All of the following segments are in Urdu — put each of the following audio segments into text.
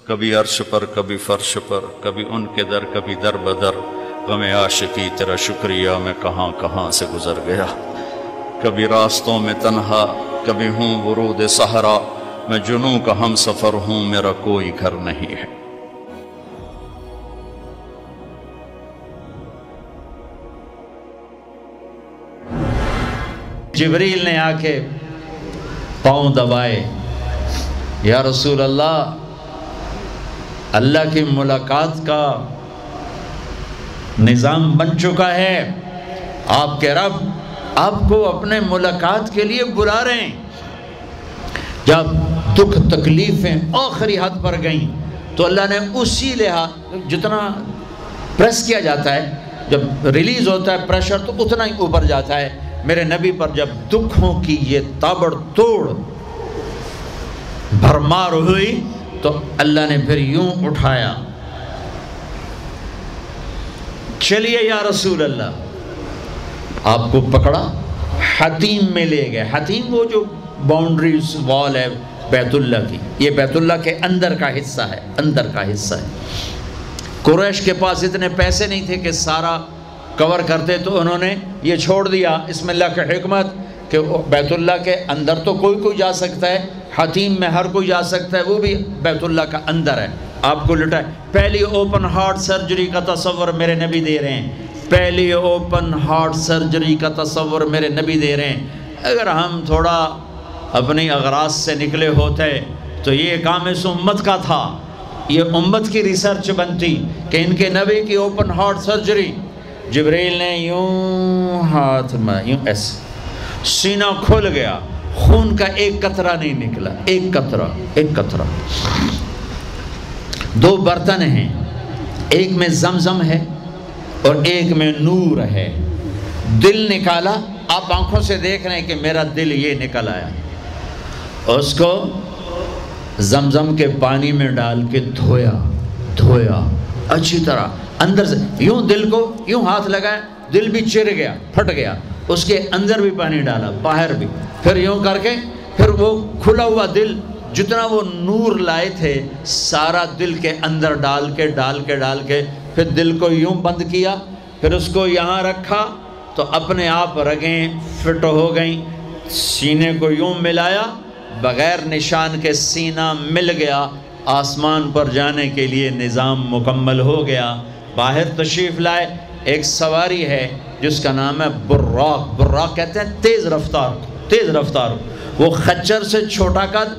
کبھی عرش پر کبھی فرش پر، کبھی ان کے در کبھی در بدر، غم عاشقی تیرا شکریہ میں کہاں کہاں سے گزر گیا۔ کبھی راستوں میں تنہا، کبھی ہوں ورود صحرا، میں جنوں کا ہم سفر ہوں، میرا کوئی گھر نہیں ہے۔ جبریل نے آ کے پاؤں دبائے، یا رسول اللہ، اللہ کی ملاقات کا نظام بن چکا ہے، آپ کے رب آپ کو اپنے ملاقات کے لیے بلا رہے ہیں۔ جب دکھ تکلیفیں آخری حد پر گئیں تو اللہ نے اسی لحاظ، جتنا پریس کیا جاتا ہے، جب ریلیز ہوتا ہے پریشر تو اتنا ہی اوپر جاتا ہے، میرے نبی پر جب دکھوں کی یہ تابڑ توڑ بھرمار ہوئی تو اللہ نے پھر یوں اٹھایا، چلیے یا رسول اللہ، آپ کو پکڑا، حتیم میں لے گئے۔ حتیم وہ جو باؤنڈریز وال ہے بیت اللہ کی، یہ بیت اللہ کے اندر کا حصہ ہے، اندر کا حصہ ہے۔ قریش کے پاس اتنے پیسے نہیں تھے کہ سارا کور کرتے، تو انہوں نے یہ چھوڑ دیا، اس میں اللہ کی حکمت کہ بیت اللہ کے اندر تو کوئی جا سکتا ہے، حتیم میں ہر کوئی جا سکتا ہے، وہ بھی بیت اللہ کا اندر ہے۔ آپ کو لٹائے، پہلی اوپن ہارٹ سرجری کا تصور میرے نبی دے رہے ہیں، پہلی اوپن ہارٹ سرجری کا تصور میرے نبی دے رہے ہیں۔ اگر ہم تھوڑا اپنی اغراض سے نکلے ہوتے تو یہ کام اس امت کا تھا، یہ امت کی ریسرچ بنتی کہ ان کے نبی کی اوپن ہارٹ سرجری۔ جبریل نے یوں ہاتھ میں یوں ایسے، سینہ کھل گیا، خون کا ایک قطرہ نہیں نکلا، ایک قطرہ۔ دو برتن ہیں، ایک میں زمزم ہے اور ایک میں نور ہے۔ دل نکالا، آپ آنکھوں سے دیکھ رہے ہیں کہ میرا دل یہ نکل آیا، اس کو زمزم کے پانی میں ڈال کے دھویا اچھی طرح، اندر سے یوں دل کو یوں ہاتھ لگایا، دل بھی چر گیا، پھٹ گیا، اس کے اندر بھی پانی ڈالا، باہر بھی، پھر یوں کر کے، پھر وہ کھلا ہوا دل، جتنا وہ نور لائے تھے سارا دل کے اندر ڈال کے پھر دل کو یوں بند کیا، پھر اس کو یہاں رکھا تو اپنے آپ رگیں فٹ ہو گئیں، سینے کو یوں ملایا، بغیر نشان کے سینہ مل گیا، آسمان پر جانے کے لیے نظام مکمل ہو گیا۔ باہر تشریف لائے، ایک سواری ہے جس کا نام ہے براق، براق کہتے ہیں تیز رفتار، وہ خچر سے چھوٹا قد،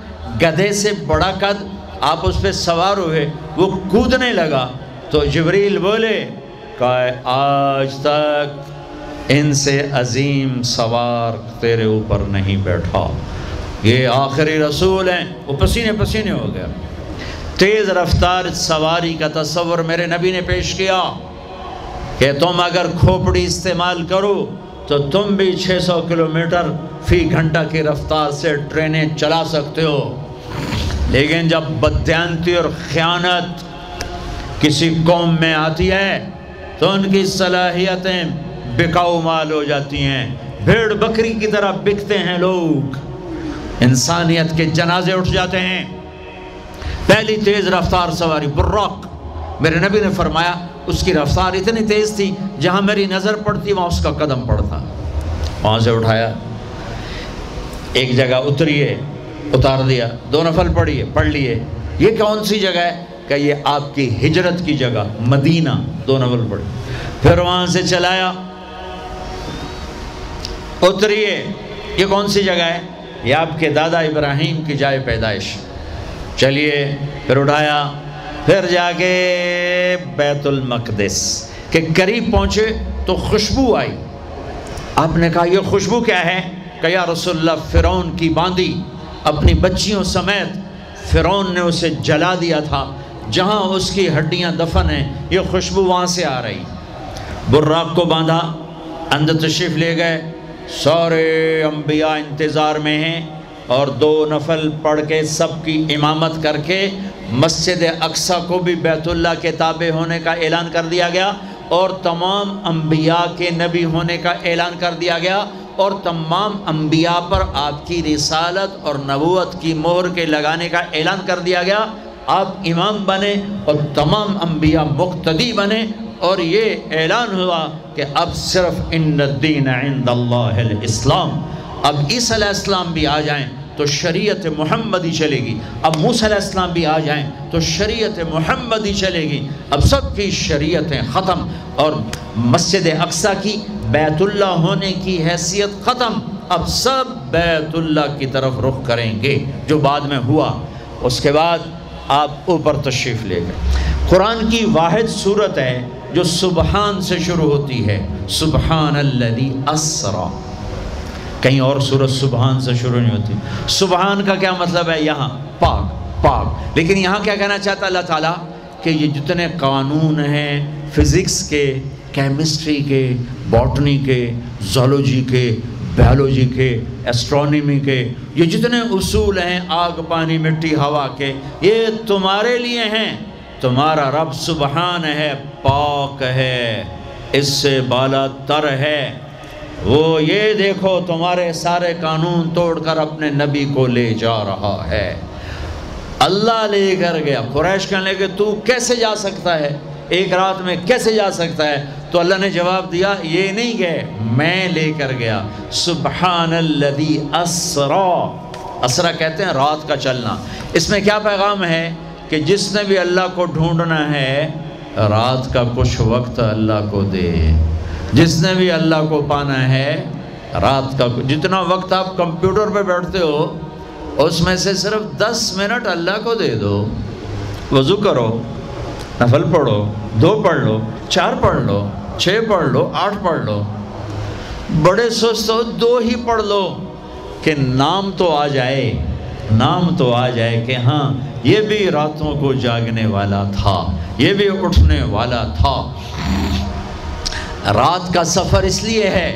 گدھے سے بڑا قد، آپ اس پہ سوار ہوئے، وہ کودنے لگا تو جبریل بولے کہ آج تک ان سے عظیم سوار تیرے اوپر نہیں بیٹھا، یہ آخری رسول ہیں۔ وہ پسینے ہو گیا۔ تیز رفتار سواری کا تصور میرے نبی نے پیش کیا کہ تم اگر کھوپڑی استعمال کرو تو تم بھی 600 کلومیٹر فی گھنٹہ کی رفتار سے ٹرینیں چلا سکتے ہو، لیکن جب بددیانتی اور خیانت کسی قوم میں آتی ہے تو ان کی صلاحیتیں بکاؤ مال ہو جاتی ہیں، بھیڑ بکری کی طرح بکتے ہیں لوگ، انسانیت کے جنازے اٹھ جاتے ہیں۔ پہلی تیز رفتار سواری براق، میرے نبی نے فرمایا اس کی رفتار اتنی تیز تھی جہاں میری نظر پڑتی وہاں اس کا قدم پڑتا، وہاں سے اٹھایا، ایک جگہ اتریے، اتار دیا، 2 نفل پڑھ لیے، یہ کون سی جگہ ہے کہ یہ آپ کی ہجرت کی جگہ مدینہ، 2 نفل پڑھ، پھر وہاں سے چلایا، اتریے، یہ کون سی جگہ ہے، یہ آپ کے دادا ابراہیم کی جائے پیدائش، چلیے، پھر اٹھایا، پھر جا کے بیت المقدس کے قریب پہنچے تو خوشبو آئی، آپ نے کہا یہ خوشبو کیا ہے؟ کہ یا رسول اللہ فرعون کی باندی اپنی بچیوں سمیت فرعون نے اسے جلا دیا تھا، جہاں اس کی ہڈیاں دفن ہیں یہ خوشبو وہاں سے آ رہی۔ براق کو باندھا، اندر تشریف لے گئے، سارے انبیاء انتظار میں ہیں، اور 2 نفل پڑھ کے سب کی امامت کر کے مسجد اقصی کو بھی بیت اللہ کے تابع ہونے کا اعلان کر دیا گیا، اور تمام انبیاء کے نبی ہونے کا اعلان کر دیا گیا، اور تمام انبیاء پر آپ کی رسالت اور نبوت کی مہر کے لگانے کا اعلان کر دیا گیا۔ آپ امام بنے اور تمام انبیاء مقتدی بنے، اور یہ اعلان ہوا کہ اب صرف ان الدین عند اللہ الاسلام، اب عیسیٰ علیہ السلام بھی آ جائیں تو شریعت محمدی چلے گی، اب موسیٰ علیہ السلام بھی آ جائیں تو شریعت محمدی چلے گی، اب سب کی شریعتیں ختم، اور مسجد اقصیٰ کی بیت اللہ ہونے کی حیثیت ختم، اب سب بیت اللہ کی طرف رخ کریں گے، جو بعد میں ہوا۔ اس کے بعد آپ اوپر تشریف لے گئے۔ قرآن کی واحد صورت ہے جو سبحان سے شروع ہوتی ہے، سبحان الذی اسرا، کہیں اور سورت سبحان سے شروع نہیں ہوتی۔ سبحان کا کیا مطلب ہے؟ یہاں پاک پاک، لیکن یہاں کیا کہنا چاہتا اللہ تعالیٰ کہ یہ جتنے قانون ہیں فزکس کے، کیمسٹری کے، باٹنی کے، زولوجی کے، بیولوجی کے، ایسٹرونومی کے، یہ جتنے اصول ہیں آگ پانی مٹی ہوا کے، یہ تمہارے لیے ہیں۔ تمہارا رب سبحان ہے، پاک ہے، اس سے بالا تر ہے، وہ یہ دیکھو تمہارے سارے قانون توڑ کر اپنے نبی کو لے جا رہا ہے۔ اللہ لے کر گیا۔ قریش کہنے لگے تو کیسے جا سکتا ہے، ایک رات میں کیسے جا سکتا ہے؟ تو اللہ نے جواب دیا یہ نہیں گئے، میں لے کر گیا۔ سبحان الذی اسرا، اسرا کہتے ہیں رات کا چلنا۔ اس میں کیا پیغام ہے کہ جس نے بھی اللہ کو ڈھونڈنا ہے رات کا کچھ وقت اللہ کو دے، جس نے بھی اللہ کو پانا ہے رات کا، جتنا وقت آپ کمپیوٹر پہ بیٹھتے ہو اس میں سے صرف 10 منٹ اللہ کو دے دو۔ وضو کرو، نفل پڑھو، 2 پڑھ لو، 4 پڑھ لو، 6 پڑھ لو، 8 پڑھ لو، بڑے سست ہو 2 ہی پڑھ لو، کہ نام تو آ جائے، نام تو آ جائے کہ ہاں یہ بھی راتوں کو جاگنے والا تھا، یہ بھی اٹھنے والا تھا۔ رات کا سفر اس لیے ہے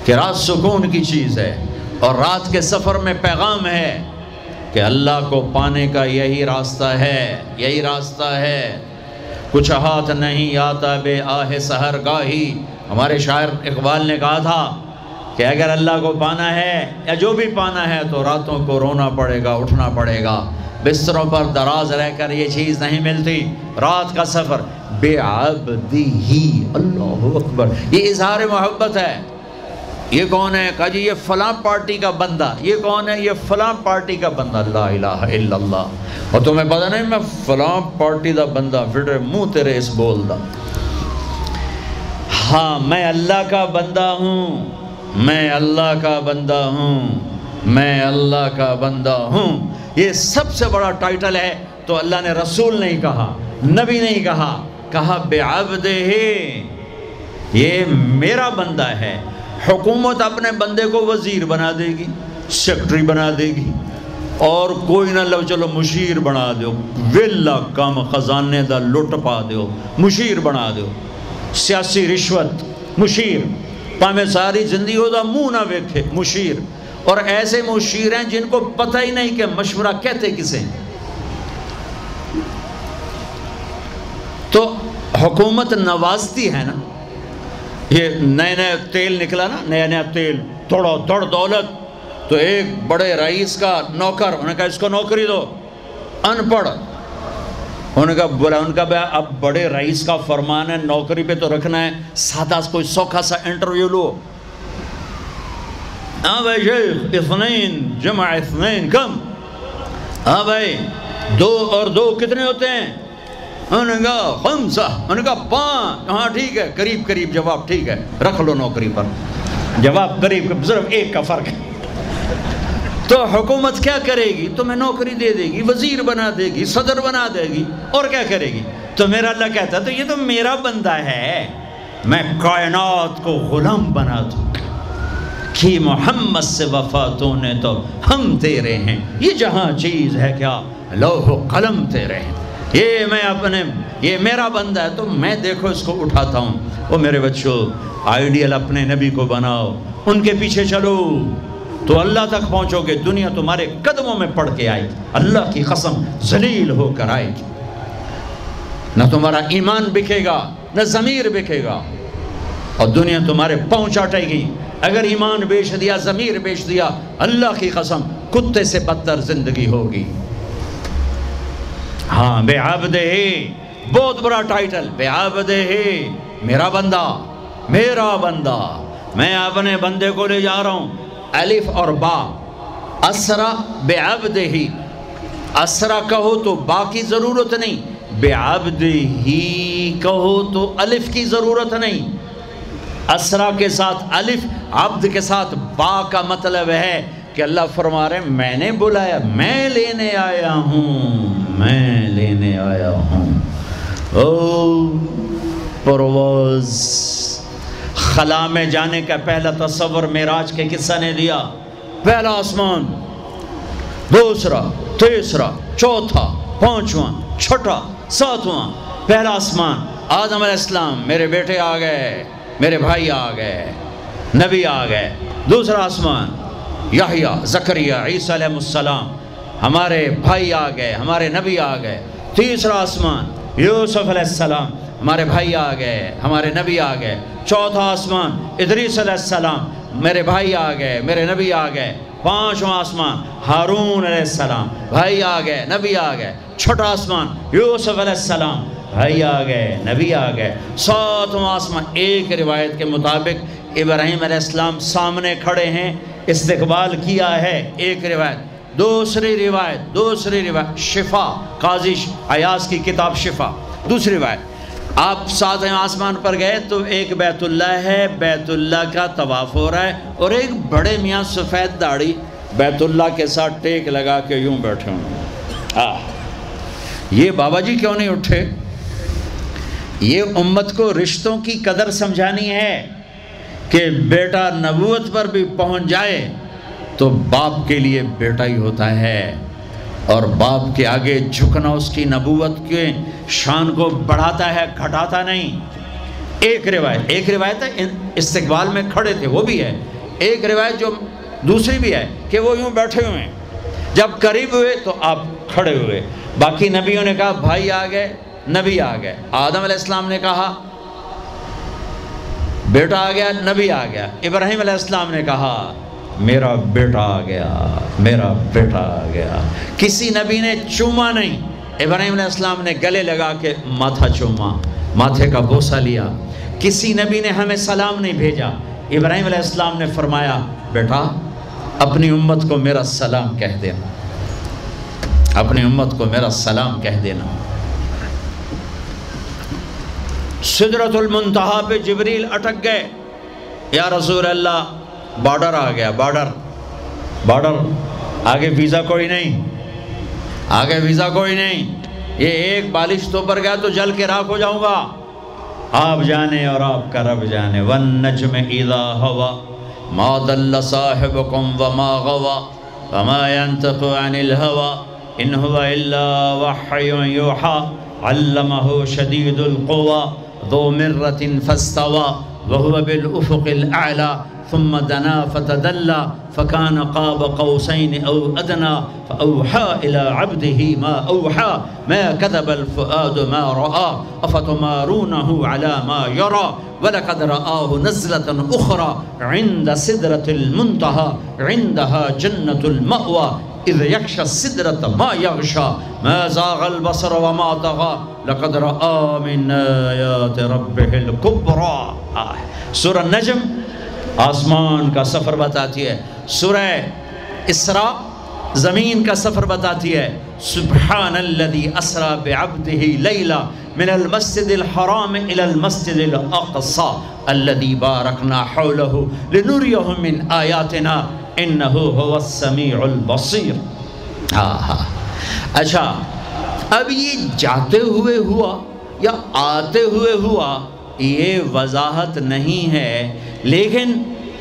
کہ رات سکون کی چیز ہے، اور رات کے سفر میں پیغام ہے کہ اللہ کو پانے کا یہی راستہ ہے، یہی راستہ ہے۔ کچھ ہاتھ نہیں آتا بے آہ سحر گاہی، ہمارے شاعر اقبال نے کہا تھا کہ اگر اللہ کو پانا ہے یا جو بھی پانا ہے تو راتوں کو رونا پڑے گا، اٹھنا پڑے گا، بستروں پر دراز رہ کر یہ چیز نہیں ملتی۔ رات کا سفر بے عبدی ہی، اللہ اکبر، یہ اظہار محبت ہے۔ یہ کون ہے؟ کہا جی یہ فلاں پارٹی کا بندہ۔ یہ کون ہے؟ یہ فلاں پارٹی کا بندہ۔ لا الہ الا اللہ۔ اور تمہیں پتہ نہیں میں فلاں پارٹی دا بندہ، پھر منہ تیرے اس بول دا، ہاں میں اللہ کا بندہ ہوں، میں اللہ کا بندہ ہوں، میں اللہ کا بندہ ہوں۔ یہ سب سے بڑا ٹائٹل ہے۔ تو اللہ نے رسول نہیں کہا، نبی نہیں کہا، کہا بعبدہ، یہ میرا بندہ ہے۔ حکومت اپنے بندے کو وزیر بنا دے گی، سیکٹری بنا دے گی، اور کوئی نہ لو چلو مشیر بنا دیو، ویلا کم خزانے دا لٹ پا دیو، مشیر بنا دیو، سیاسی رشوت، مشیر، پامے ساری زندگی ہو دا منہ نہ ویکھے، مشیر۔ اور ایسے مشیر ہیں جن کو پتہ ہی نہیں کہ مشورہ کہتے کسے۔ تو حکومت نوازتی ہے نا، یہ نئے نئے تیل نکلا نا، نیا نیا تیل، تھوڑا دڑ دولت، تو ایک بڑے رئیس کا نوکر، انہوں نے کہا اس کو نوکری دو، ان پڑھ، انہوں نے کہا بولا، ان کا اب بڑے رئیس کا فرمان ہے نوکری پہ تو رکھنا ہے، سادہ کوئی سوکھا سا انٹرویو لو۔ ہاں بھائی شیخ، 2 جمع 2 کم؟ ہاں بھائی 2 اور 2 کتنے ہوتے ہیں؟ انہوں نے کہا 5، انہوں نے کہا 5، ہاں ٹھیک ہے، قریب قریب جواب، ٹھیک ہے رکھ لو نوکری پر، جواب قریب، صرف 1 کا فرق ہے۔ تو حکومت کیا کرے گی؟ تمہیں نوکری دے دے گی، وزیر بنا دے گی، صدر بنا دے گی، اور کیا کرے گی؟ تو میرا اللہ کہتا ہے تو یہ تو میرا بندہ ہے، میں کائنات کو غلام بنا دوں کہ محمد سے وفاتوں نے تو ہم تیرے ہیں، یہ جہاں چیز ہے کیا لوح و قلم تیرے ہیں، یہ میں اپنے، یہ میرا بندہ ہے تو میں دیکھو اس کو اٹھاتا ہوں۔ وہ میرے بچوں، آئیڈیل اپنے نبی کو بناؤ، ان کے پیچھے چلو تو اللہ تک پہنچو گے، دنیا تمہارے قدموں میں پڑ کے آئے، اللہ کی قسم ذلیل ہو کر آئے گی، نہ تمہارا ایمان بکے گا نہ ضمیر بکے گا، اور دنیا تمہارے پاؤں چاٹے گی۔ اگر ایمان بیچ دیا، ضمیر بیچ دیا، اللہ کی قسم کتے سے بدتر زندگی ہوگی۔ ہاں بے عبدہ، بہت بڑا ٹائٹل، بے عبدہ، میرا بندہ، میرا بندہ، میں اپنے بندے کو لے جا رہا ہوں۔ الف اور با، اسرا بے عبدہ، اسرا کہو تو با کی ضرورت نہیں، بے عبدہ کہو تو الف کی ضرورت نہیں۔ اسرا کے ساتھ الف، عبد کے ساتھ با کا مطلب ہے کہ اللہ فرما رہے ہیں میں نے بلایا، میں لینے آیا ہوں، میں لینے آیا ہوں۔ او پرواز، خلا میں جانے کا پہلا تصور معراج کے قصہ نے دیا۔ پہلا آسمان، دوسرا، تیسرا، چوتھا، پانچواں، چھٹا، ساتواں۔ پہلا آسمان، آدم علیہ السلام، میرے بیٹے آ گئے، میرے بھائی آ گئے، نبی آ گئے۔ دوسرا آسمان، یحییٰ، زکریا، عیسیٰ علیہ السلام، ہمارے بھائی آ گئے، ہمارے نبی آ گئے۔ تیسرا آسمان، یوسف علیہ السلام، ہمارے بھائی آ گئے، ہمارے نبی آ گئے۔ چوتھا آسمان، ادریس علیہ السلام، میرے بھائی آ گئے، میرے نبی آ گئے۔ پانچواں آسمان، ہارون علیہ السلام، بھائی آ گئے، نبی آ گئے۔ چھٹا آسمان، یوسف علیہ السلام، بھائی آ گئے، نبی آ گئے۔ ساتواں آسمان، ایک روایت کے مطابق ابراہیم علیہ السلام سامنے کھڑے ہیں، استقبال کیا ہے، ایک روایت۔ دوسری روایت شفا، قاضی عیاض کی کتاب شفا، دوسری روایت، آپ ساتویں آسمان پر گئے تو ایک بیت اللہ ہے، بیت اللہ کا طواف ہو رہا ہے، اور ایک بڑے میاں سفید داڑھی بیت اللہ کے ساتھ ٹیک لگا کے یوں بیٹھے ہوں۔ یہ بابا جی کیوں نہیں اٹھے؟ یہ امت کو رشتوں کی قدر سمجھانی ہے کہ بیٹا نبوت پر بھی پہنچ جائے تو باپ کے لیے بیٹا ہی ہوتا ہے، اور باپ کے آگے جھکنا اس کی نبوت کے شان کو بڑھاتا ہے، گھٹاتا نہیں۔ ایک روایت ہے استقبال میں کھڑے تھے، وہ بھی ہے۔ ایک روایت جو دوسری بھی ہے کہ وہ یوں بیٹھے ہوئے ہیں، جب قریب ہوئے تو آپ کھڑے ہوئے۔ باقی نبیوں نے کہا بھائی آ گئے، نبی آ گئے۔ آدم علیہ السلام نے کہا بیٹا آ گیا، نبی آ گیا۔ ابراہیم علیہ السلام نے کہا میرا بیٹا آ گیا، میرا بیٹا آ گیا۔ کسی نبی نے چوما نہیں، ابراہیم علیہ السلام نے گلے لگا کے ماتھا چوما، ماتھے کا بوسہ لیا۔ کسی نبی نے ہمیں سلام نہیں بھیجا، ابراہیم علیہ السلام نے فرمایا بیٹا اپنی امت کو میرا سلام کہہ دینا، اپنی امت کو میرا سلام کہہ دینا۔ سدرۃ المنتہا پہ جبریل اٹک گئے، یا رسول اللہ بارڈر آ گیا، بارڈر، آگے ویزا کوئی نہیں، آگے ویزا کوئی نہیں، یہ ایک بالش تو پر گیا تو جل کے راکھ ہو جاؤں گا۔ آپ جانے اور آپ کا رب جانے۔ وَالنَّجْمِ إِذَا هَوَى مَا ضَلَّ صَاحِبُكُمْ وَمَا غَوَى وَمَا يَنْطِقُ عَنِ الْهَوَى إِنْ هُوَ إِلَّا وَحْيٌ يُوحَىٰ عَلَّمَهُ شَدِيدُ الْقُوَىٰ ذُو مِرَّةٍ فَاسْتَوَىٰ وَهُوَ بِالْأُفُقِ الْأَعْلَىٰ ثم دنا فتدلى فكان قاب قوسين أو أدنى فأوحى إلى عبده ما أوحى ما كذب الفؤاد ما رأى أفتمارونه على ما يرى ولقد رآه نزلة أخرى عند سدرة المنتهى عندها جنة المأوى إذ يغشى السدرة ما يغشى ما زاغ البصر وما طغى لقد رأى من آيات ربه الكبرى۔ سورہ نجم آسمان کا سفر بتاتی ہے، سورہ اسراء زمین کا سفر بتاتی ہے۔ سبحان الذی اسرا بعبدہ لیلا من المسجد الحرام الى المسجد الاقصى الذی بارکنا حولہ لنریہ من آیاتنا انہ هو السمیع البصیر۔ اچھا اب یہ جاتے ہوئے ہوا یا آتے ہوئے ہوا یہ وضاحت نہیں ہے، لیکن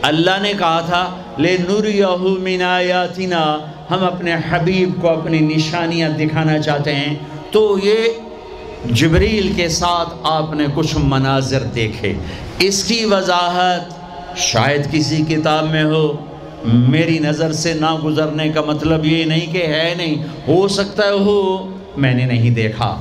اللہ نے کہا تھا لِنُرِيَهُ مِنْ آیاتنا، ہم اپنے حبیب کو اپنی نشانیاں دکھانا چاہتے ہیں۔ تو یہ جبریل کے ساتھ آپ نے کچھ مناظر دیکھے، اس کی وضاحت شاید کسی کتاب میں ہو، میری نظر سے نہ گزرنے کا مطلب یہ نہیں کہ ہے نہیں، ہو سکتا ہے ہو، میں نے نہیں دیکھا۔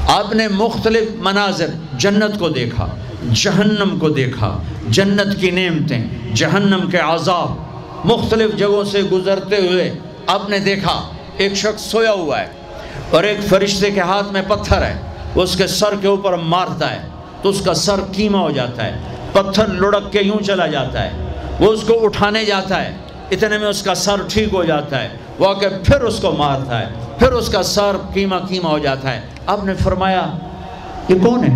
آپ نے مختلف مناظر، جنت کو دیکھا، جہنم کو دیکھا، جنت کی نعمتیں، جہنم کے عذاب، مختلف جگہوں سے گزرتے ہوئے آپ نے دیکھا ایک شخص سویا ہوا ہے، اور ایک فرشتے کے ہاتھ میں پتھر ہے، وہ اس کے سر کے اوپر مارتا ہے تو اس کا سر کیما ہو جاتا ہے، پتھر لڑک کے یوں چلا جاتا ہے، وہ اس کو اٹھانے جاتا ہے، اتنے میں اس کا سر ٹھیک ہو جاتا ہے، وہ آ کے پھر اس کو مارتا ہے، پھر اس کا سر کیما ہو جاتا ہے۔ آپ نے فرمایا یہ کون ہے؟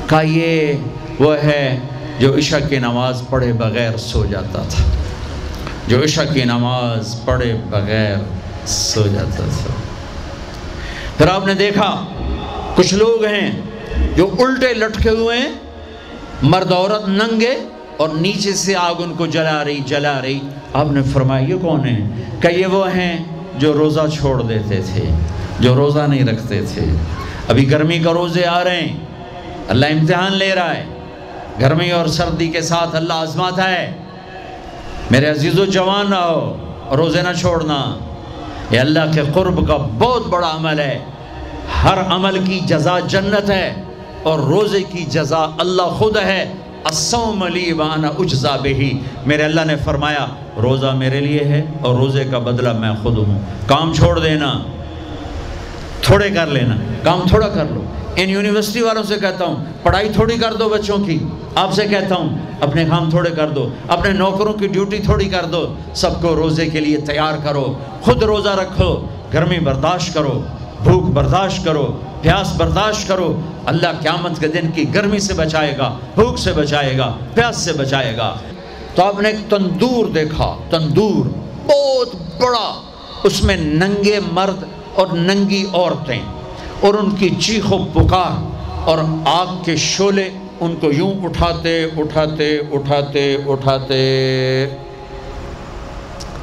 کہا یہ وہ ہے جو عشاء کی نماز پڑھے بغیر سو جاتا تھا، جو عشاء کی نماز پڑھے بغیر سو جاتا تھا۔ پھر آپ نے دیکھا کچھ لوگ ہیں جو الٹے لٹکے ہوئے ہیں، مرد عورت ننگے، اور نیچے سے آگ ان کو جلا رہی۔ آپ نے فرمایا یہ کون ہے؟ کہ یہ وہ ہیں جو روزہ چھوڑ دیتے تھے، جو روزہ نہیں رکھتے تھے۔ ابھی گرمی کا روزے آ رہے ہیں، اللہ امتحان لے رہا ہے، گرمی اور سردی کے ساتھ اللہ آزماتا ہے۔ میرے عزیزو جوان رہو اور روزے نہ چھوڑنا، یہ اللہ کے قرب کا بہت بڑا عمل ہے۔ ہر عمل کی جزا جنت ہے اور روزے کی جزا اللہ خود ہے۔ الصوم لی وانا اجزا بہ، میرے اللہ نے فرمایا روزہ میرے لیے ہے اور روزے کا بدلہ میں خود ہوں۔ کام چھوڑ دینا، تھوڑے کر لینا، کام تھوڑا کر لو۔ ان یونیورسٹی والوں سے کہتا ہوں پڑھائی تھوڑی کر دو بچوں کی، آپ سے کہتا ہوں اپنے کام تھوڑے کر دو، اپنے نوکروں کی ڈیوٹی تھوڑی کر دو، سب کو روزے کے لیے تیار کرو، خود روزہ رکھو، گرمی برداشت کرو، بھوک برداشت کرو، پیاس برداشت کرو۔ اللہ قیامت کے دن کی گرمی سے بچائے گا، بھوک سے بچائے گا، پیاس سے بچائے گا۔ تو آپ نے ایک تندور دیکھا، تندور بہت بڑا، اس میں ننگے مرد اور ننگی عورتیں اور ان کی چیخ و پکار، اور آگ کے شعلے ان کو یوں اٹھاتے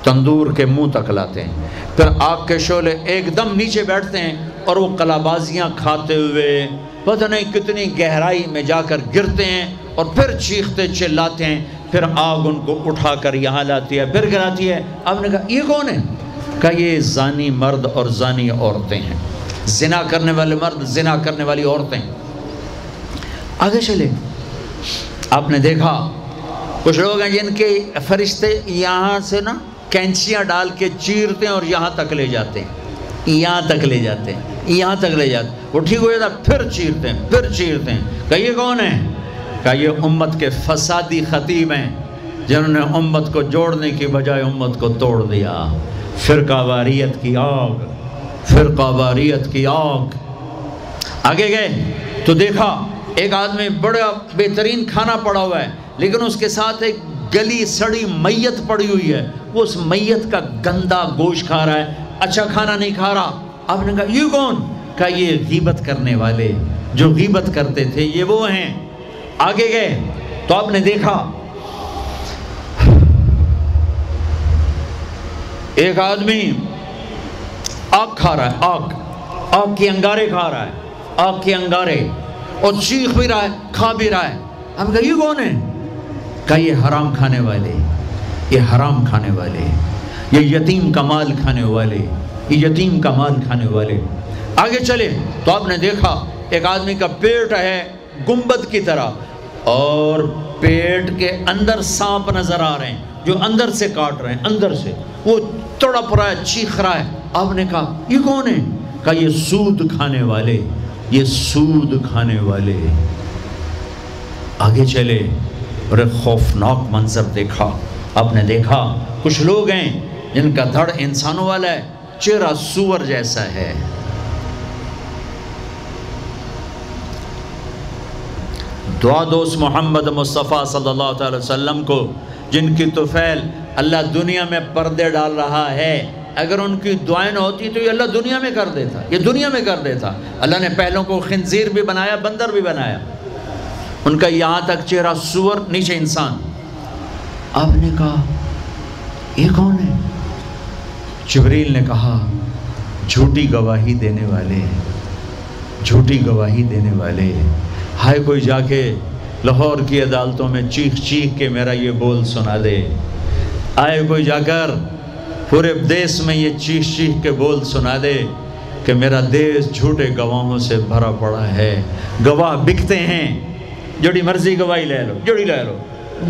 تندور کے منہ تک لاتے ہیں، پھر آگ کے شعلے ایک دم نیچے بیٹھتے ہیں اور وہ کلابازیاں کھاتے ہوئے پتہ نہیں کتنی گہرائی میں جا کر گرتے ہیں اور پھر چیختے چلاتے ہیں، پھر آگ ان کو اٹھا کر یہاں لاتی ہے، پھر گراتی ہے۔ آپ نے کہا یہ کون ہے؟ کہا یہ زانی مرد اور زانی عورتیں ہیں، زنا کرنے والے مرد، زنا کرنے والی عورتیں۔ آگے چلے، آپ نے دیکھا کچھ لوگ ہیں جن کے فرشتے یہاں سے نا کینچیاں ڈال کے چیرتے ہیں اور یہاں تک لے جاتے ہیں، یہاں تک لے جاتے ہیں، یہاں تک لے جاتے ہیں، وہ ٹھیک ہو جاتا پھر چیرتے ہیں، پھر چیرتے ہیں۔ کہ یہ کون ہے؟ کہ یہ امت کے فسادی خطیب ہیں جنہوں نے امت کو جوڑنے کی بجائے امت کو توڑ دیا۔ فرقہ واریت کی آگ، فرقہ واریت کی آگ۔ آگے گئے تو دیکھا ایک آدمی بڑا بہترین کھانا پڑا ہوا ہے، لیکن اس کے ساتھ ایک گلی سڑی میت پڑی ہوئی ہے، وہ اس میت کا گندا گوشت کھا رہا ہے، اچھا کھانا نہیں کھا رہا۔ آپ نے کہا یہ کون؟ کہا یہ غیبت کرنے والے، جو غیبت کرتے تھے یہ وہ ہیں۔ آگے گئے تو آپ نے دیکھا ایک آدمی آگ کھا رہا ہے، آگ کے انگارے کھا رہا ہے، آگ کے انگارے، اور چیخ بھی رہا ہے، کھا بھی رہا ہے۔ ہم کہا یہ کون ہے؟ کہا یہ حرام کھانے والے، یہ حرام کھانے والے، یہ یتیم کا مال کھانے والے، یہ یتیم کا مال کھانے والے۔ آگے چلے تو آپ نے دیکھا ایک آدمی کا پیٹ ہے گنبد کی طرح، اور پیٹ کے اندر سانپ نظر آ رہے ہیں جو اندر سے کاٹ رہے ہیں، اندر سے وہ تڑپ رہا ہے، چیخ رہا ہے۔ آپ نے کہا یہ کون ہے؟ کہا یہ سود کھانے والے، یہ سود کھانے والے۔ آگے چلے اور ایک خوفناک منظر دیکھا۔ آپ نے دیکھا کچھ لوگ ہیں جن کا دھڑ انسانوں والا ہے، چہرہ سور جیسا ہے۔ دعا دوست محمد مصطفیٰ صلی اللہ علیہ وسلم کو، جن کی طفیل اللہ دنیا میں پردے ڈال رہا ہے، اگر ان کی دعائیں نہ ہوتی تو یہ اللہ دنیا میں کر دیتا، یہ دنیا میں کر دیتا۔ اللہ نے پہلوں کو خنزیر بھی بنایا، بندر بھی بنایا، ان کا یہاں تک چہرہ سور، نیچے انسان۔ آپ نے کہا یہ کون ہے؟ جبریل نے کہا جھوٹی گواہی دینے والے، جھوٹی گواہی دینے والے۔ ہائے کوئی جا کے لاہور کی عدالتوں میں چیخ چیخ کے میرا یہ بول سنا دے، آئے کوئی جا کر پورے دیس میں یہ چیخ چیخ کے بول سنا دے کہ میرا دیس جھوٹے گواہوں سے بھرا پڑا ہے، گواہ بکتے ہیں، جڑی مرضی گواہی لے لو،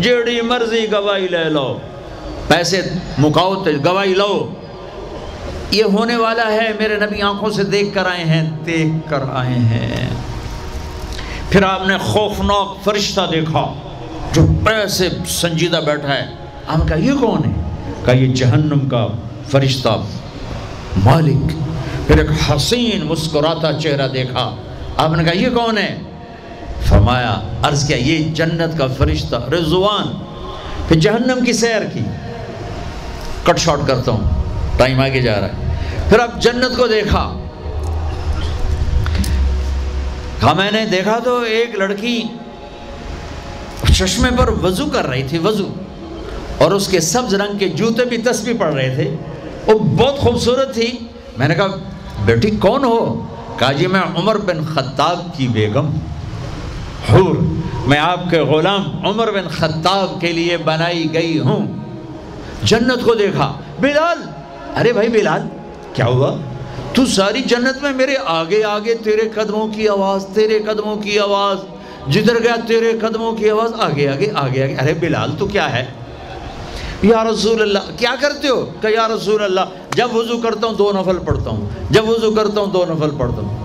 جڑی مرضی گواہی لے لو، پیسے مکاؤ تے گواہی لو۔ یہ ہونے والا ہے، میرے نبی آنکھوں سے دیکھ کر آئے ہیں، دیکھ کر آئے ہیں۔ پھر آپ نے خوفناک فرشتہ دیکھا جو ایسے سنجیدہ بیٹھا ہے۔ آپ نے کہا یہ کون ہے؟ کہا یہ جہنم کا فرشتہ مالک۔ پھر ایک حسین مسکراتا چہرہ دیکھا، آپ نے کہا یہ کون ہے؟ فرمایا، عرض کیا یہ جنت کا فرشتہ رضوان۔ پھر جہنم کی سیر کی، کٹ شارٹ کرتا ہوں، ٹائم آگے جا رہا ہے۔ پھر اب جنت کو دیکھا، کہا میں نے دیکھا تو ایک لڑکی چشمے پر وضو کر رہی تھی، وضو، اور اس کے سبز رنگ کے جوتے بھی تسبیح پڑھ رہے تھے، وہ بہت خوبصورت تھی۔ میں نے کہا بیٹی کون ہو؟ کہا جی میں عمر بن خطاب کی بیگم حور، میں آپ کے غلام عمر بن خطاب کے لیے بنائی گئی ہوں۔ جنت کو دیکھا، بلال، ارے بھائی بلال کیا ہوا؟ تو ساری جنت میں میرے آگے آگے، تیرے قدموں کی آواز، تیرے قدموں کی آواز، جدھر گیا تیرے قدموں کی آواز، آگے آگے آگے آگے۔ ارے بلال تو کیا ہے؟ یا رسول اللہ کیا کرتے ہو؟ کہ یا رسول اللہ جب وضو کرتا ہوں 2 نفل پڑھتا ہوں، جب وضو کرتا ہوں 2 نفل پڑھتا ہوں۔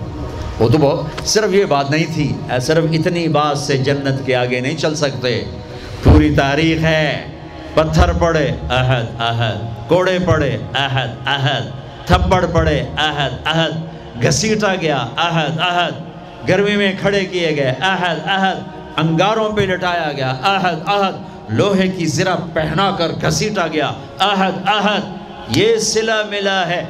وہ تو بہت صرف یہ بات نہیں تھی، صرف اتنی بات سے جنت کے آگے نہیں چل سکتے، پوری تاریخ ہے۔ پتھر پڑے احد احد، کوڑے پڑے احد احد، تھپڑ پڑے احد احد، گھسیٹا گیا احد احد، گرمی میں کھڑے کیے گئے احد احد، انگاروں پہ لٹایا گیا احد احد، لوہے کی زرہ پہنا کر گھسیٹا گیا احد احد۔ یہ صلہ ملا ہے۔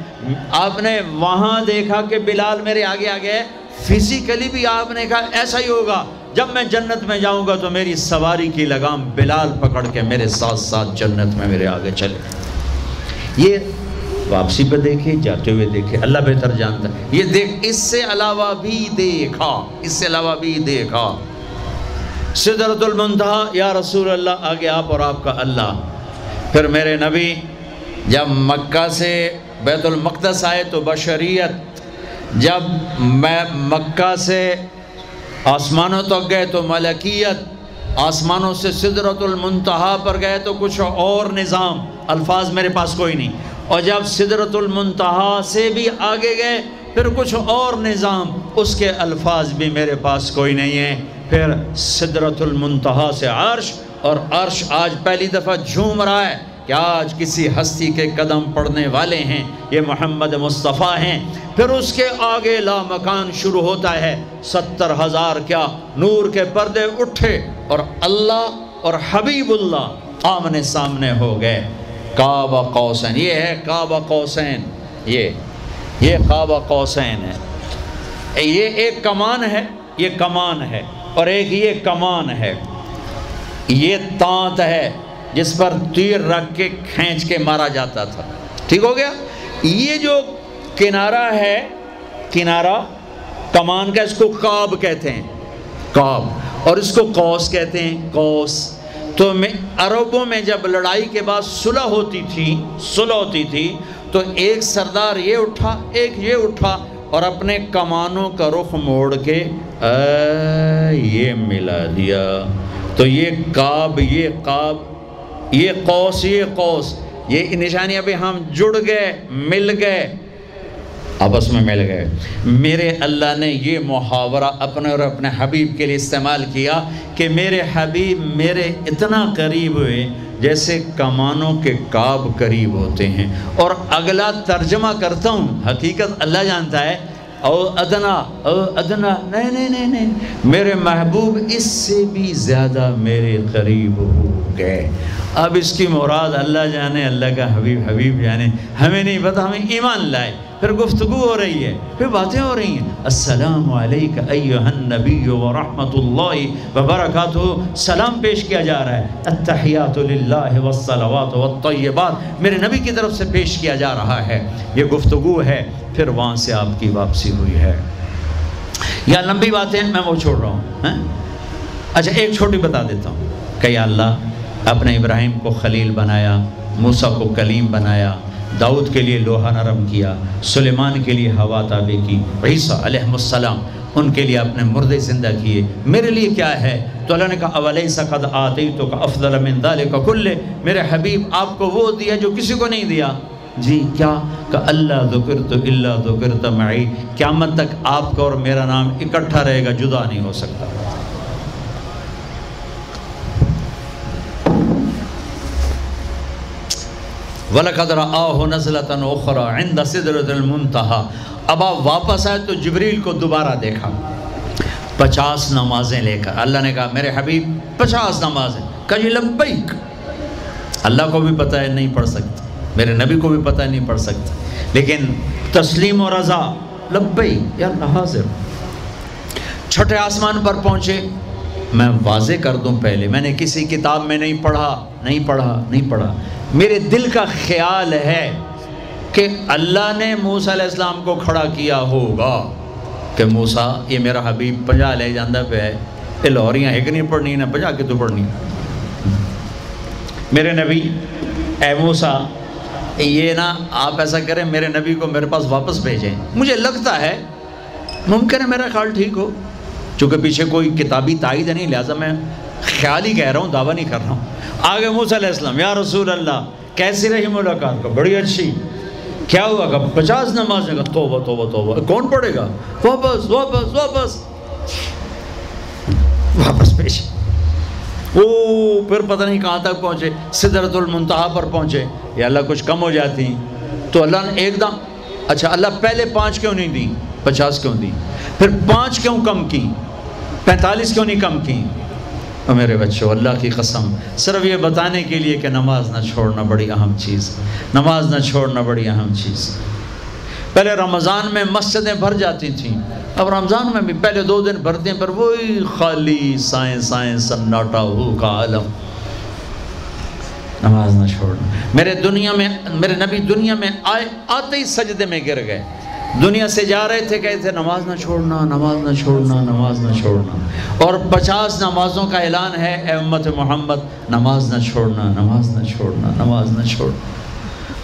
آپ نے وہاں دیکھا کہ بلال میرے آگے آگے ہے، فزیکلی بھی آپ نے کہا ایسا ہی ہوگا، جب میں جنت میں جاؤں گا تو میری سواری کی لگام بلال پکڑ کے میرے ساتھ ساتھ جنت میں میرے آگے چلے۔ یہ واپسی پہ دیکھے، جاتے ہوئے دیکھے، اللہ بہتر جانتا ہے۔ یہ دیکھ، اس سے علاوہ بھی دیکھا، اس سے علاوہ بھی دیکھا۔ سدرۃ المنتہا، یا رسول اللہ آگے آپ اور آپ کا اللہ۔ پھر میرے نبی جب مکہ سے بیت المقدس آئے تو بشریت، جب میں مکہ سے آسمانوں تک گئے تو ملکیت، آسمانوں سے سدرۃ المنتہا پر گئے تو کچھ اور نظام، الفاظ میرے پاس کوئی نہیں، اور جب سدرۃ المنتہا سے بھی آگے گئے پھر کچھ اور نظام، اس کے الفاظ بھی میرے پاس کوئی نہیں ہے۔ پھر سدرۃ المنتہا سے عرش، اور عرش آج پہلی دفعہ جھوم رہا ہے کہ آج کسی ہستی کے قدم پڑنے والے ہیں، یہ محمد مصطفیٰ ہیں۔ پھر اس کے آگے لامکان شروع ہوتا ہے، 70,000 کیا نور کے پردے اٹھے، اور اللہ اور حبیب اللہ آمنے سامنے ہو گئے۔ قاب قوسین، یہ ہے قاب قوسین، یہ قاب قوسین ہے۔ یہ ایک کمان ہے، یہ کمان ہے، اور ایک یہ کمان ہے، یہ تانت ہے جس پر تیر رکھ کے کھینچ کے مارا جاتا تھا، ٹھیک ہو گیا۔ یہ جو کنارہ ہے، کنارہ کمان کا، اس کو قاب کہتے ہیں، قاب، اور اس کو قوس کہتے ہیں، قوس۔ تو عربوں میں جب لڑائی کے بعد صلح ہوتی تھی تو ایک سردار یہ اٹھا، ایک یہ اٹھا، اور اپنے کمانوں کا رخ موڑ کے یہ ملا دیا، تو یہ قاب، یہ قاب، یہ قوس، یہ قوس، یہ نشانیاں بھی ہم جڑ گئے، مل گئے، آپس میں مل گئے۔ میرے اللہ نے یہ محاورہ اپنے اور اپنے حبیب کے لیے استعمال کیا کہ میرے حبیب میرے اتنا قریب ہوئے جیسے کمانوں کے قاب قریب ہوتے ہیں۔ اور اگلا ترجمہ کرتا ہوں، حقیقت اللہ جانتا ہے، او ادنا، او ادنا، نہیں، میرے محبوب اس سے بھی زیادہ میرے قریب ہو گئے۔ اب اس کی مراد اللہ جانے، اللہ کا حبیب جانے، ہمیں نہیں پتہ، ہمیں ایمان لائے۔ پھر گفتگو ہو رہی ہے، پھر باتیں ہو رہی ہیں، السلام علیک ایھا النبی ورحمۃ اللہ وبرکاتہ، سلام پیش کیا جا رہا ہے، التحیات للہ والصلوات والطیبات میرے نبی کی طرف سے پیش کیا جا رہا ہے، یہ گفتگو ہے۔ پھر وہاں سے آپ کی واپسی ہوئی ہے۔ یا لمبی باتیں میں وہ چھوڑ رہا ہوں، اچھا ایک چھوٹی بتا دیتا ہوں کہ یا اللہ اپنے ابراہیم کو خلیل بنایا، موسیٰ کو کلیم بنایا، داؤد کے لیے لوہا نرم کیا، سلیمان کے لیے ہوا تابع کی، عیسیٰ علیہ السلام ان کے لیے اپنے مردے زندہ کیے، میرے لیے کیا ہے؟ تو اللہ نے کہا اولیس قد آتیتک افضل من ذلک کلہ، میرے حبیب آپ کو وہ دیا جو کسی کو نہیں دیا۔ جی کیا؟ کہ اللہ ذکرت الا ذکرت معی، قیامت تک آپ کا اور میرا نام اکٹھا رہے گا، جدا نہیں ہو سکتا۔ وَلَقَدْ رَآهُ نَزْلَةً أُخْرَى عِنْدَ سِدْرَةِ الْمُنْتَهَى۔ اب آپ واپس آئے تو جبریل کو دوبارہ دیکھا 50 نمازیں لے کر۔ اللہ نے کہا میرے حبیب 50 نمازیں، کہا جی لبیک۔ اللہ کو بھی پتہ ہے نہیں پڑھ سکتا، میرے نبی کو بھی پتہ ہے نہیں پڑھ سکتا، لیکن تسلیم و رضا، لبیک یا اللہ حاضر۔ چھٹے آسمان پر پہنچے۔ میں واضح کر دوں پہلے، میں نے کسی کتاب میں نہیں پڑھا، میرے دل کا خیال ہے کہ اللہ نے موسیٰ علیہ السلام کو کھڑا کیا ہوگا کہ موسیٰ یہ میرا حبیب 50 لے جاندہ پہ ہے، یہ لاہوریاں ایک نہیں پڑھنی نہ 50 کی تو پڑھنی۔ میرے نبی اے موسیٰ یہ نا آپ ایسا کریں میرے نبی کو میرے پاس واپس بھیجیں، مجھے لگتا ہے ممکن ہے میرا خیال ٹھیک ہو، چونکہ پیچھے کوئی کتابی تائید نہیں، لہٰذا میں خیال ہی کہہ رہا ہوں، دعویٰ نہیں کر رہا ہوں۔ آگے موسیٰ علیہ السلام یا رسول اللہ کیسی رہی ملاقات؟ کا بڑی اچھی۔ کیا ہوا؟ کہ 50 نمازیں کا توبہ توبہ توبہ، کون پڑھے گا؟ واپس واپس واپس واپس پیش۔ پھر پتہ نہیں کہاں تک پہنچے، سدرۃ المنتہا پر پہنچے۔ یا اللہ کچھ کم ہو جاتی تو اللہ نے ایک دم، اچھا اللہ پہلے 5 کیوں نہیں دی، 50 کیوں دی؟ پھر 5 کیوں کم کی، 45 کیوں نہیں کم کی؟ اور میرے بچوں اللہ کی قسم صرف یہ بتانے کے لیے کہ نماز نہ چھوڑنا بڑی اہم چیز، نماز نہ چھوڑنا بڑی اہم چیز۔ پہلے رمضان میں مسجدیں بھر جاتی تھیں، اب رمضان میں بھی پہلے 2 دن بھرتے ہیں، پر وہی خالی سائیں سناٹا ہو کا عالم۔ نماز نہ چھوڑنا۔ میرے نبی دنیا میں آتے ہی سجدے میں گر گئے، دنیا سے جا رہے تھے، کہتے تھے نماز نہ چھوڑنا، نماز نہ چھوڑنا، نماز نہ چھوڑنا۔ اور 50 نمازوں کا اعلان ہے، اے امت محمد نماز نہ چھوڑنا، نماز نہ چھوڑنا، نماز نہ چھوڑنا۔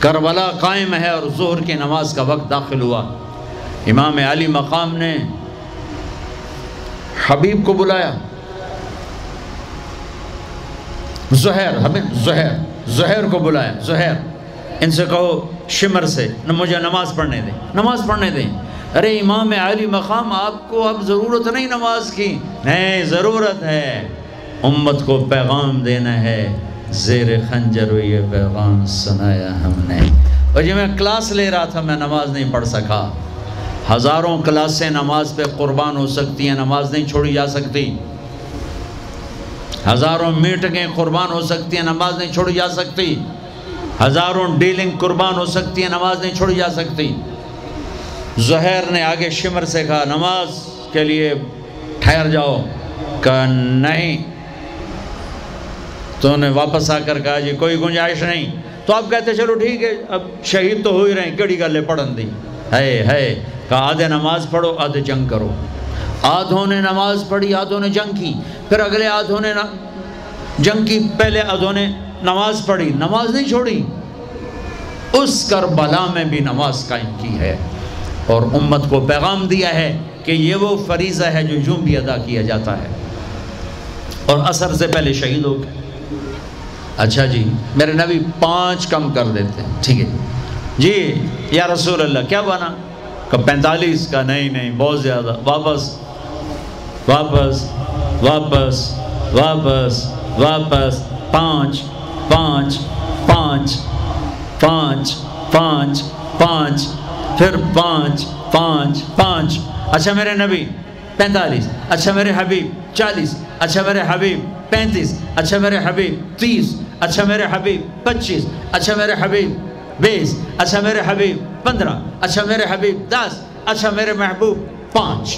کربلا قائم ہے اور ظہر کی نماز کا وقت داخل ہوا، امام علی مقام نے حبیب کو بلایا، زہیر کو بلایا، زہیر ان سے کہو شمر سے مجھے نماز پڑھنے دیں۔ ارے امام علی مقام آپ کو اب ضرورت نہیں نماز کی، نہیں ضرورت ہے، امت کو پیغام دینا ہے، زیر خنجر یہ پیغام سنایا ہم نے۔ اور جب میں کلاس لے رہا تھا میں نماز نہیں پڑھ سکا، ہزاروں کلاسیں نماز پہ قربان ہو سکتی ہیں، نماز نہیں چھوڑی جا سکتی، ہزاروں میٹنگیں قربان ہو سکتی ہیں، نماز نہیں چھوڑی جا سکتی، ہزاروں ڈیلنگ قربان ہو سکتی ہیں، نماز نہیں چھوڑی جا سکتی۔ زہیر نے آگے شمر سے کہا نماز کے لیے ٹھہر جاؤ، کہا نہیں، تو انہیں واپس آ کر کہا جی کوئی گنجائش نہیں، تو آپ کہتے چلو ٹھیک ہے اب شہید تو ہو ہی رہے ہیں، کیڑی گلے پڑھن دی ہے، کہا آدھے نماز پڑھو آدھے جنگ کرو۔ آدھوں نے نماز پڑھی، آدھوں نے جنگ کی، پھر اگلے آدھوں نے جنگ کی، پہلے آدھوں نے نماز پڑھی، نماز نہیں چھوڑی، اس کربلا میں بھی نماز قائم کی ہے، اور امت کو پیغام دیا ہے کہ یہ وہ فریضہ ہے جو یوں بھی ادا کیا جاتا ہے، اور عصر سے پہلے شہید ہو گئے۔ اچھا جی میرے نبی 5 کم کر دیتے ہیں، ٹھیک ہے جی یا رسول اللہ کیا بنا؟ کہ 45، کا نہیں بہت زیادہ، واپس واپس واپس واپس واپس 5 5 5 5 5 5 پھر 5 5 5۔ اچھا میرے نبی 45، اچھا میرے حبیب 40، اچھا میرے حبیب 35، اچھا میرے حبیب 30، اچھا میرے حبیب 25، اچھا میرے حبیب 20، اچھا میرے حبیب 15، اچھا میرے حبیب 10، اچھا میرے محبوب 5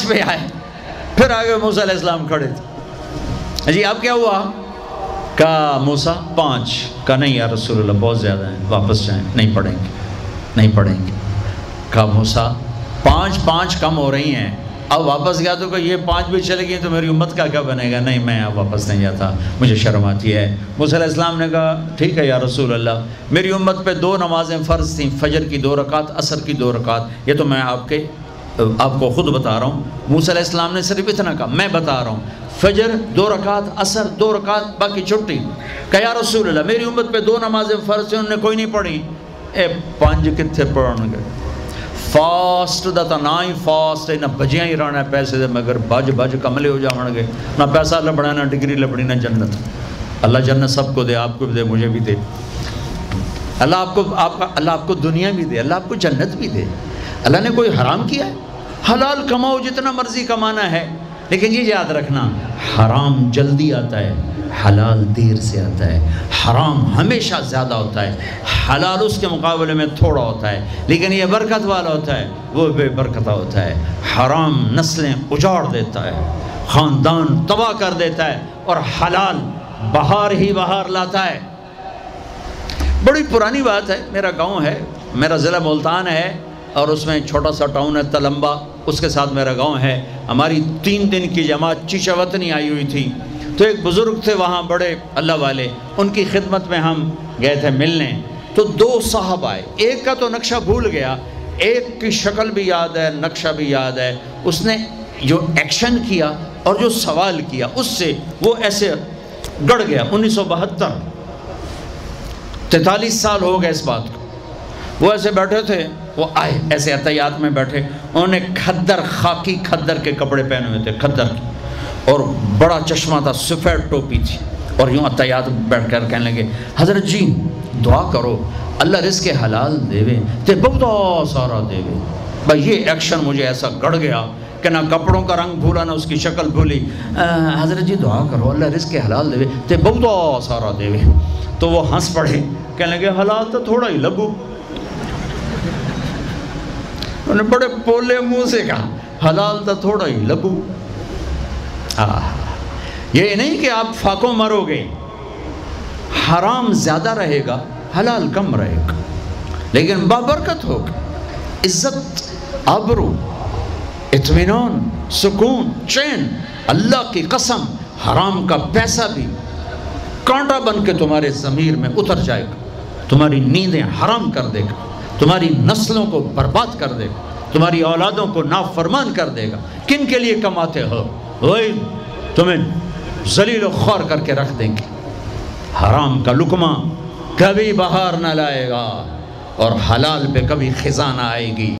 پہ آئے۔ پھر آگے موسیٰ علیہ السلام کھڑے تھے، جی اب کیا ہوا؟ کہا موسیٰ 5، کہا نہیں یا رسول اللہ بہت زیادہ ہیں، واپس جائیں، نہیں پڑھیں گے۔ کہا موسیٰ 5 کم ہو رہی ہیں، اب واپس گیا تو کہ یہ 5 بھی چلے گئی تو میری امت کا کیا بنے گا؟ نہیں میں اب واپس نہیں جاتا، مجھے شرم آتی ہے۔ موسیٰ علیہ السلام نے کہا ٹھیک ہے یا رسول اللہ، میری امت پہ 2 نمازیں فرض تھیں، فجر کی 2 رکعت، عصر کی 2 رکعت، یہ تو میں آپ کے آپ کو خود بتا رہا ہوں، موسیٰ علیہ السلام نے صرف اتنا کہا، میں بتا رہا ہوں فجر 2 رکعت، عصر 2 رکعت، باقی چھٹی. کہ یا رسول اللہ میری امت پہ 2 نمازیں فرض ہیں، انہوں نے کوئی نہیں پڑھی. 5 کتنے پڑھن گے؟ فاسٹ دا تا نہ ہی فاسٹ ہے، نہ بجیاں ہی رہنا ہے پیسے دے، مگر بج کملے ہو جاؤں گے، نہ پیسہ لبڑا، نہ ڈگری لبڑی، نہ جنت. اللہ جنت سب کو دے، آپ کو بھی دے، مجھے بھی دے. اللہ آپ کو دنیا بھی دے، اللہ آپ کو جنت بھی دے. اللہ نے کوئی حرام کیا ہے؟ حلال کماؤ جتنا مرضی کمانا ہے، لیکن یہ یاد رکھنا حرام جلدی آتا ہے، حلال دیر سے آتا ہے. حرام ہمیشہ زیادہ ہوتا ہے، حلال اس کے مقابلے میں تھوڑا ہوتا ہے، لیکن یہ برکت والا ہوتا ہے، وہ بے برکتہ ہوتا ہے. حرام نسلیں اجاڑ دیتا ہے، خاندان تباہ کر دیتا ہے، اور حلال بہار ہی بہار لاتا ہے. بڑی پرانی بات ہے، میرا گاؤں ہے، میرا ضلع ملتان ہے، اور اس میں چھوٹا سا ٹاؤن ہے تلمبا، اس کے ساتھ میرا گاؤں ہے. ہماری 3 دن کی جماعت چیچا وطنی آئی ہوئی تھی، تو ایک بزرگ تھے وہاں بڑے اللہ والے، ان کی خدمت میں ہم گئے تھے ملنے. تو 2 صاحب آئے، ایک کا تو نقشہ بھول گیا، ایک کی شکل بھی یاد ہے، نقشہ بھی یاد ہے. اس نے جو ایکشن کیا اور جو سوال کیا اس سے وہ ایسے گڑ گیا. 1972، 43 سال ہو گئے اس بات کو. وہ ایسے بیٹھے تھے، وہ آئے ایسے عطیات میں بیٹھے، انہوں نے کھدر، خاکی کھدر کے کپڑے پہنے ہوئے تھے، کھدر کے، اور بڑا چشمہ تھا، سفید ٹوپی تھی، اور یوں عطیات بیٹھ کر کہنے لگے حضرت جی دعا کرو اللہ رزق حلال دے وے تے بہت سارا دے وے. بھائی یہ ایکشن مجھے ایسا گڑ گیا کہ نہ کپڑوں کا رنگ بھولا نہ اس کی شکل بھولی. حضرت جی دعا کرو اللہ رزق حلال دے وے تے بہت سارا دے وے. تو وہ ہنس پڑے، کہنے لگے حلال تو تھوڑا ہی لگو. انہوں نے بڑے پولے منہ سے کہا حلال تو تھوڑا ہی لگو. یہ نہیں کہ آپ فاقوں مرو گے، حرام زیادہ رہے گا، حلال کم رہے گا، لیکن بابرکت ہوگا. عزت، آبرو، اطمینان، سکون، چین. اللہ کی قسم حرام کا پیسہ بھی کانٹا بن کے تمہارے ضمیر میں اتر جائے گا، تمہاری نیندیں حرام کر دے گا، تمہاری نسلوں کو برباد کر دے گا، تمہاری اولادوں کو نافرمان کر دے گا. کن کے لیے کماتے ہو؟ وہی تمہیں ذلیل و خوار کر کے رکھ دیں گے. حرام کا لقمہ کبھی بہار نہ لائے گا، اور حلال پہ کبھی خزاں نہ آئے گی.